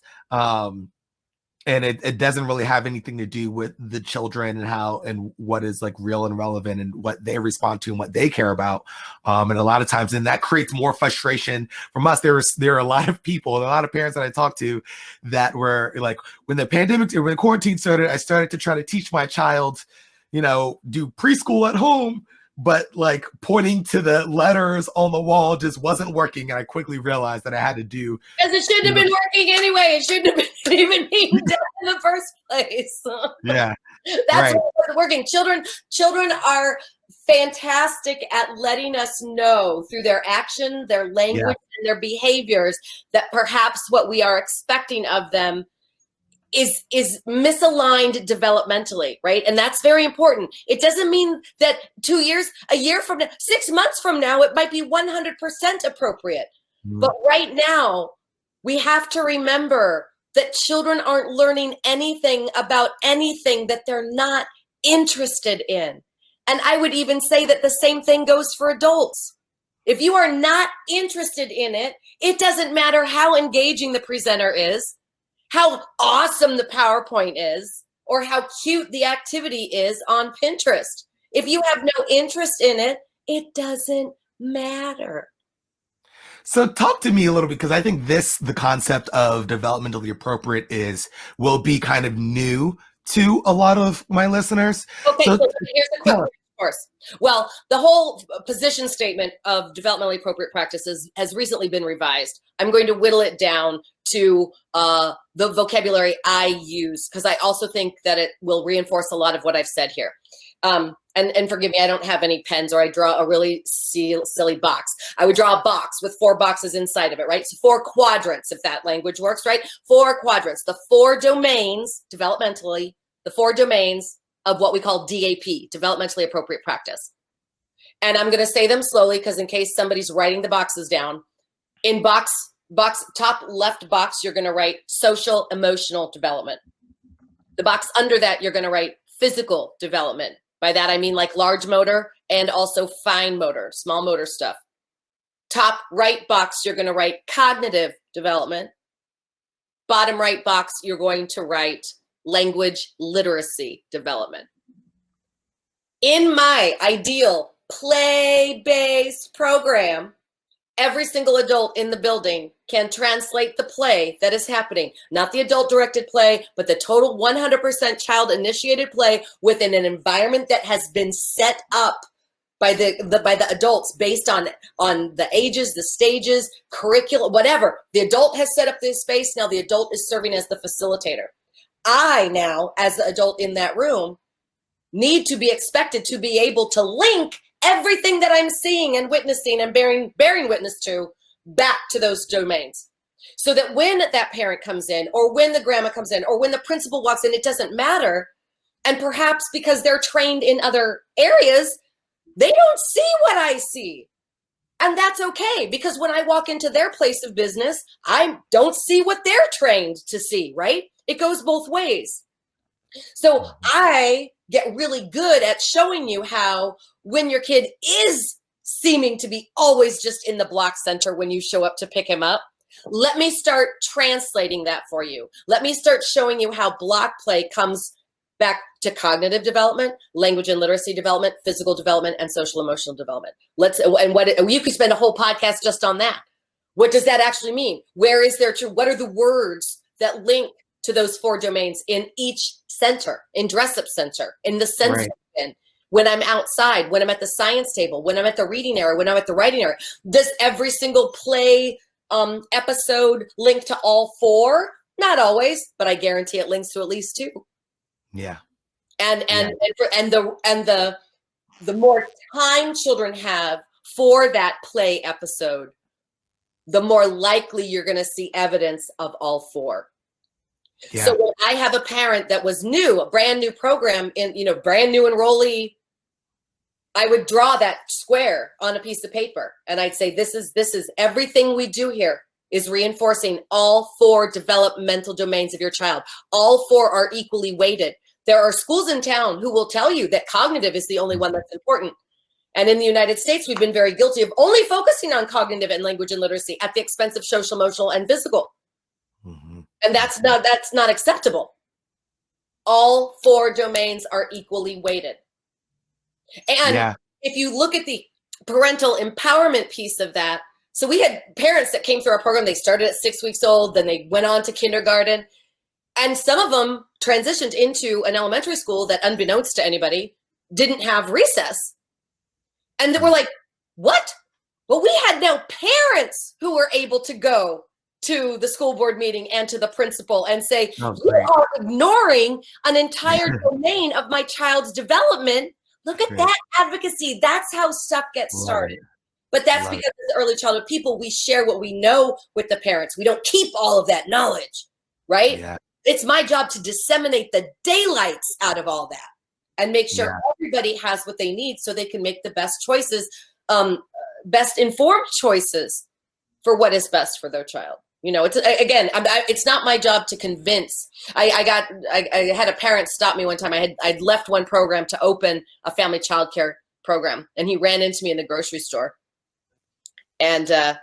And it doesn't really have anything to do with the children and how and what is like real and relevant and what they respond to and what they care about. And a lot of times, and that creates more frustration from us. There are a lot of people, a lot of parents that I talk to that were like, when the pandemic or when quarantine started, I started to try to teach my child, do preschool at home, but like pointing to the letters on the wall just wasn't working. And I quickly realized that I had to do, Because it shouldn't have been working anyway. It shouldn't have been even being done in the first place. yeah, That's right. what wasn't working. Children are fantastic at letting us know through their action, their language, and their behaviors that perhaps what we are expecting of them is misaligned developmentally, right? And that's very important. It doesn't mean that 2 years, a year from now, 6 months from now, it might be 100% appropriate. But right now, we have to remember that children aren't learning anything about anything that they're not interested in. And I would even say that the same thing goes for adults. If you are not interested in it, it doesn't matter how engaging the presenter is, how awesome the PowerPoint is, or how cute the activity is on Pinterest. If you have no interest in it, it doesn't matter. So talk to me a little bit, because I think the concept of developmentally appropriate will be kind of new to a lot of my listeners. Okay, So so here's a quick course. Well, the whole position statement of developmentally appropriate practices has recently been revised. I'm going to whittle it down to the vocabulary I use, because I also think that it will reinforce a lot of what I've said here. And forgive me, I don't have any pens, or I draw a really silly box. I would draw a box with 4 boxes inside of it, right? So 4 quadrants, if that language works, right? 4 quadrants, the 4 domains, developmentally, the 4 domains of what we call DAP, developmentally appropriate practice. And I'm going to say them slowly, because in case somebody's writing the boxes down, in box top left box, you're going to write social emotional development. The box under that, you're going to write physical development. By that, I mean like large motor and also fine motor, small motor stuff. Top right box, you're going to write cognitive development. Bottom right box, you're going to write language literacy development. In my ideal play-based program, every single adult in the building can translate the play that is happening, not the adult-directed play, but the total 100% child-initiated play within an environment that has been set up by the adults based on the ages, the stages, curriculum, whatever. The adult has set up this space. Now the adult is serving as the facilitator. I now, as the adult in that room, need to be expected to be able to link everything that I'm seeing and witnessing and bearing witness to back to those domains. So that when that parent comes in, or when the grandma comes in, or when the principal walks in, it doesn't matter. And perhaps because they're trained in other areas, they don't see what I see. And that's okay, because when I walk into their place of business, I don't see what they're trained to see, right? It goes both ways. So I get really good at showing you how, when your kid is seeming to be always just in the block center when you show up to pick him up, let me start translating that for you. Let me start showing you how block play comes back to cognitive development, language and literacy development, physical development, and social emotional development. You could spend a whole podcast just on that. What does that actually mean? Where is there what are the words that link to those 4 domains in each center, in dress-up center, in the sensory bin? when I'm outside, when I'm at the science table, when I'm at the reading area, when I'm at the writing area? Does every single play episode link to all 4? Not always, but I guarantee it links to at least 2. Yeah. And the more time children have for that play episode, the more likely you're going to see evidence of all 4. Yeah. So when I have a parent that was new, a brand new program, in brand new enrollee, I would draw that square on a piece of paper, and I'd say, this is everything we do here is reinforcing all 4 developmental domains of your child. All 4 are equally weighted. There are schools in town who will tell you that cognitive is the only one that's important. And in the United States, we've been very guilty of only focusing on cognitive and language and literacy at the expense of social, emotional, and physical. Mm-hmm. And that's not acceptable. All 4 domains are equally weighted. And if you look at the parental empowerment piece of that, so we had parents that came through our program, they started at 6 weeks old, then they went on to kindergarten, and some of them transitioned into an elementary school that, unbeknownst to anybody, didn't have recess. And they were like, what? Well, we had now parents who were able to go to the school board meeting and to the principal and say, you are ignoring an entire domain of my child's development. Look at that advocacy. That's how stuff gets started. But that's because as early childhood people, we share what we know with the parents. We don't keep all of that knowledge, right? Yeah. It's my job to disseminate the daylights out of all that and make sure everybody has what they need so they can make the best choices, best informed choices for what is best for their child. It's not my job to convince. I had a parent stop me one time. I'd left one program to open a family childcare program, and he ran into me in the grocery store, and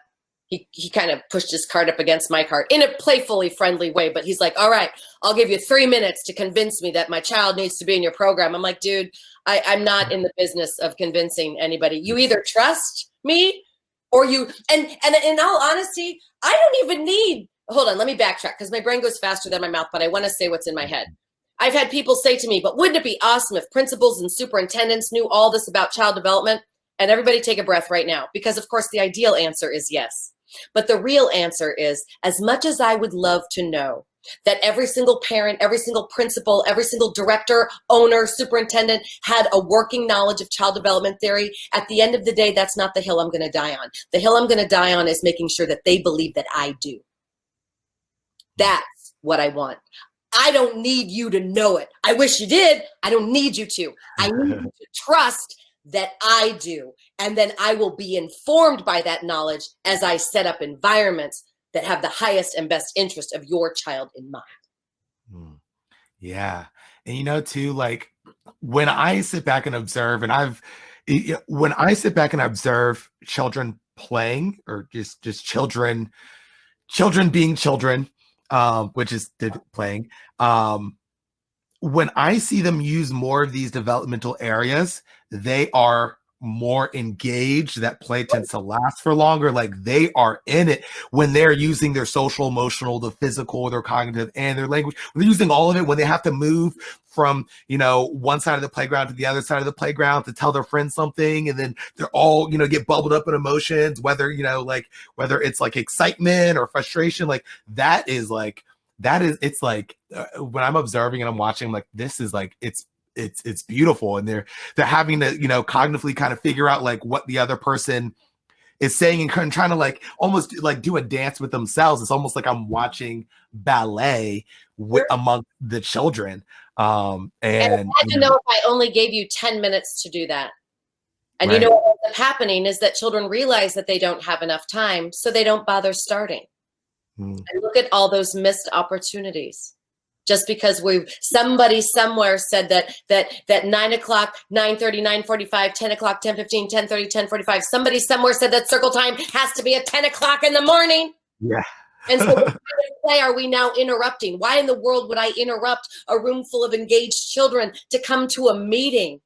he kind of pushed his cart up against my cart in a playfully friendly way. But he's like, "All right, I'll give you 3 minutes to convince me that my child needs to be in your program." I'm like, dude, I'm not in the business of convincing anybody. You either trust me or you, and in all honesty, I don't even need, hold on, let me backtrack because my brain goes faster than my mouth, but I want to say what's in my head. I've had people say to me, but wouldn't it be awesome if principals and superintendents knew all this about child development? And everybody take a breath right now, because of course the ideal answer is yes. But the real answer is, as much as I would love to know that every single parent, every single principal, every single director, owner, superintendent had a working knowledge of child development theory, at the end of the day, that's not the hill I'm going to die on. The hill I'm going to die on is making sure that they believe that I do. That's what I want. I don't need you to know it. I wish you did. I don't need you to. I need you to trust that I do. And then I will be informed by that knowledge as I set up environments that have the highest and best interest of your child in mind. Yeah. And too, like when I sit back and observe, and when I sit back and observe children playing, or just children being children, which is playing, when I see them use more of these developmental areas, they are more engaged. That play tends to last for longer. Like they are in it when they're using their social, emotional, the physical, their cognitive, and their language. When they're using all of it, when they have to move from, one side of the playground to the other side of the playground to tell their friends something. And then they're all, get bubbled up in emotions, whether it's like excitement or frustration, like it's like, when I'm observing and I'm watching, I'm like, this is like, it's beautiful. And they're having to, cognitively kind of figure out like what the other person is saying and trying to like almost like do a dance with themselves. It's almost like I'm watching ballet among the children. And imagine if I only gave you 10 minutes to do that. And what ends up happening is that children realize that they don't have enough time, so they don't bother starting. And look at all those missed opportunities. Just because somebody somewhere said that 9 o'clock, 9:30, 9:45, 10 o'clock, 10:15, 10:30, 10:45. Somebody somewhere said that circle time has to be at 10 o'clock in the morning. Yeah. And so what kind of play are we now interrupting? Why in the world would I interrupt a room full of engaged children to come to a meeting?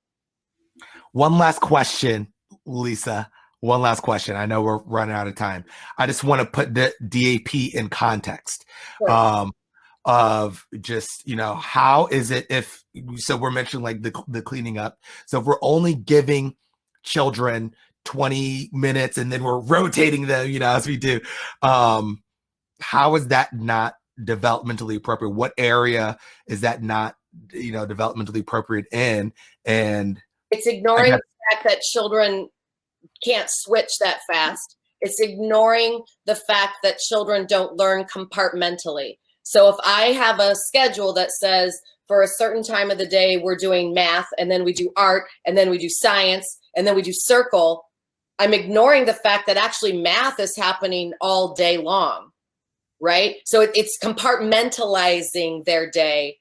One last question, Lisa. One last question. I know we're running out of time. I just want to put the DAP in context. Sure. of just, how is it if, so we're mentioning like the cleaning up. So if we're only giving children 20 minutes and then we're rotating them, as we do, how is that not developmentally appropriate? What area is that not, developmentally appropriate in? And it's ignoring the fact that children can't switch that fast. It's ignoring the fact that children don't learn compartmentally. So if I have a schedule that says for a certain time of the day, we're doing math, and then we do art, and then we do science, and then we do circle, I'm ignoring the fact that actually math is happening all day long, right? So it's compartmentalizing their day.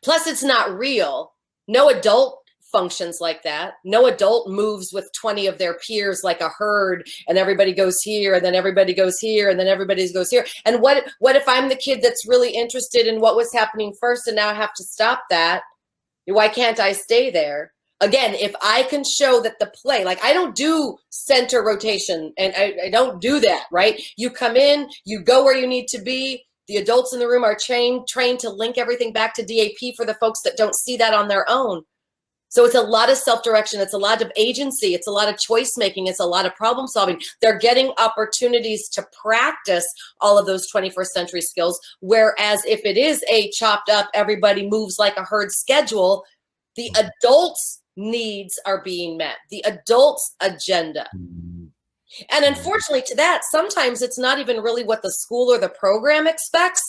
Plus, it's not real. No adult functions like that. No adult moves with 20 of their peers like a herd, and everybody goes here, and then everybody goes here, and then everybody goes here. And what if I'm the kid that's really interested in what was happening first, and now I have to stop that? Why can't I stay there? Again, if I can show that the play, like I don't do center rotation, and I don't do that, right? You come in, you go where you need to be. The adults in the room are trained to link everything back to DAP for the folks that don't see that on their own. So it's a lot of self-direction. It's a lot of agency. It's a lot of choice making. It's a lot of problem solving. They're getting opportunities to practice all of those 21st century skills. Whereas if it is a chopped up, everybody moves like a herd schedule, the adults' needs are being met, the adults' agenda. And unfortunately to that, sometimes it's not even really what the school or the program expects.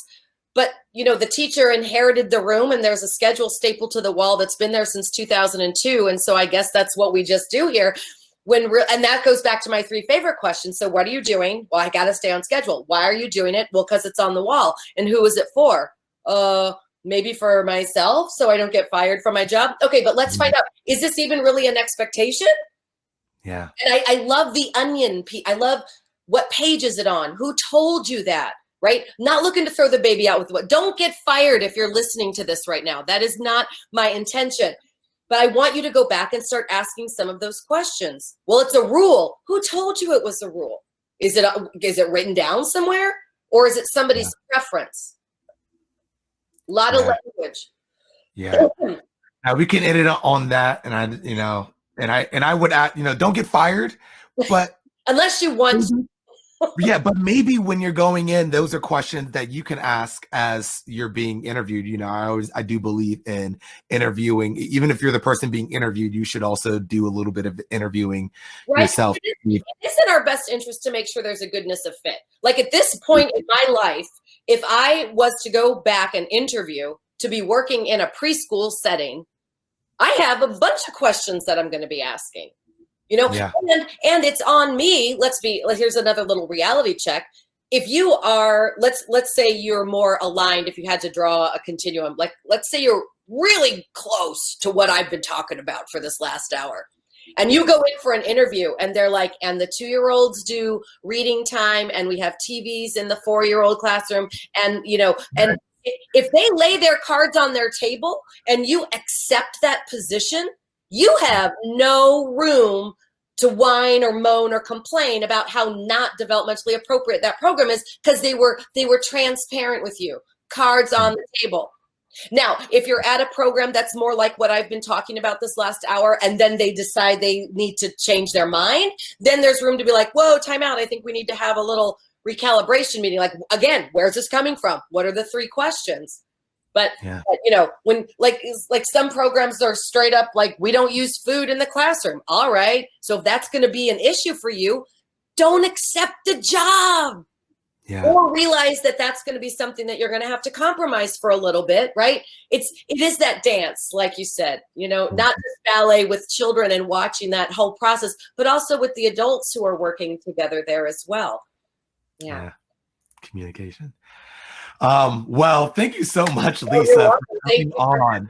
But, the teacher inherited the room, and there's a schedule stapled to the wall that's been there since 2002. And so I guess that's what we just do here. And that goes back to my 3 favorite questions. So what are you doing? Well, I got to stay on schedule. Why are you doing it? Well, because it's on the wall. And who is it for? Maybe for myself, so I don't get fired from my job. Okay, but let's find out. Is this even really an expectation? Yeah. And I love the onion. I love what page is it on? Who told you that? Right? Not looking to throw the baby out with what. Don't get fired if you're listening to this right now. That is not my intention. But I want you to go back and start asking some of those questions. Well, it's a rule. Who told you it was a rule? Is it written down somewhere? Or is it somebody's preference? A lot of language. Yeah. Now we can edit on that, and I would add, don't get fired, but unless you want to. Yeah, but maybe when you're going in, those are questions that you can ask as you're being interviewed. I do believe in interviewing. Even if you're the person being interviewed, you should also do a little bit of interviewing yourself. It's in our best interest to make sure there's a goodness of fit. Like at this point in my life, if I was to go back and interview to be working in a preschool setting, I have a bunch of questions that I'm going to be asking. And it's on me. Here's another little reality check. If you are, let's say you're more aligned, if you had to draw a continuum, like let's say you're really close to what I've been talking about for this last hour, and you go in for an interview and they're like, and the 2-year-olds do reading time, and we have TVs in the 4-year-old classroom, and and if they lay their cards on their table and you accept that position, you have no room to whine or moan or complain about how not developmentally appropriate that program is, because they were transparent with you. Cards on the table. Now, if you're at a program that's more like what I've been talking about this last hour, and then they decide they need to change their mind, then there's room to be like, whoa, time out. I think we need to have a little recalibration meeting. Like, again, where's this coming from? What are the 3 questions? But when like some programs are straight up like, we don't use food in the classroom. All right. So if that's going to be an issue for you, don't accept the job. Yeah. Or realize that that's going to be something that you're going to have to compromise for a little bit, right? It is that dance, like you said, not just ballet with children and watching that whole process, but also with the adults who are working together there as well. Yeah. Communication. Well, thank you so much, Lisa, for coming on.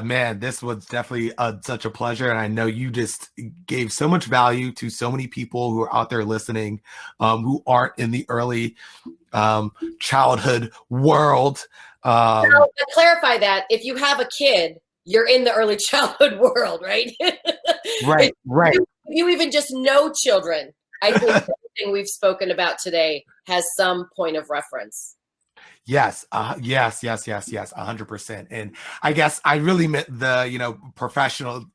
Man, this was definitely such a pleasure. And I know you just gave so much value to so many people who are out there listening, who aren't in the early childhood world. Now, to clarify that, if you have a kid, you're in the early childhood world, right? Right. If you even just know children, I think everything we've spoken about today has some point of reference. Yes, yes, 100%. And I guess I really meant the, professional,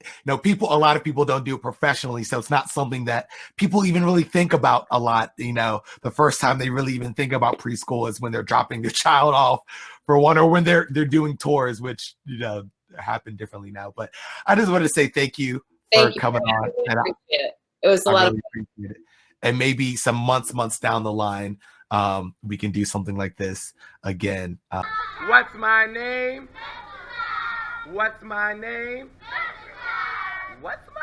people, a lot of people don't do it professionally. So it's not something that people even really think about a lot. The first time they really even think about preschool is when they're dropping their child off for one, or when they're doing tours, which, happen differently now. But I just want to say thank you for Thank you. coming I on. really And appreciate it. It was a I lot of really appreciate it. And maybe some months down the line, we can do something like this again. What's my name? What's my name? What's my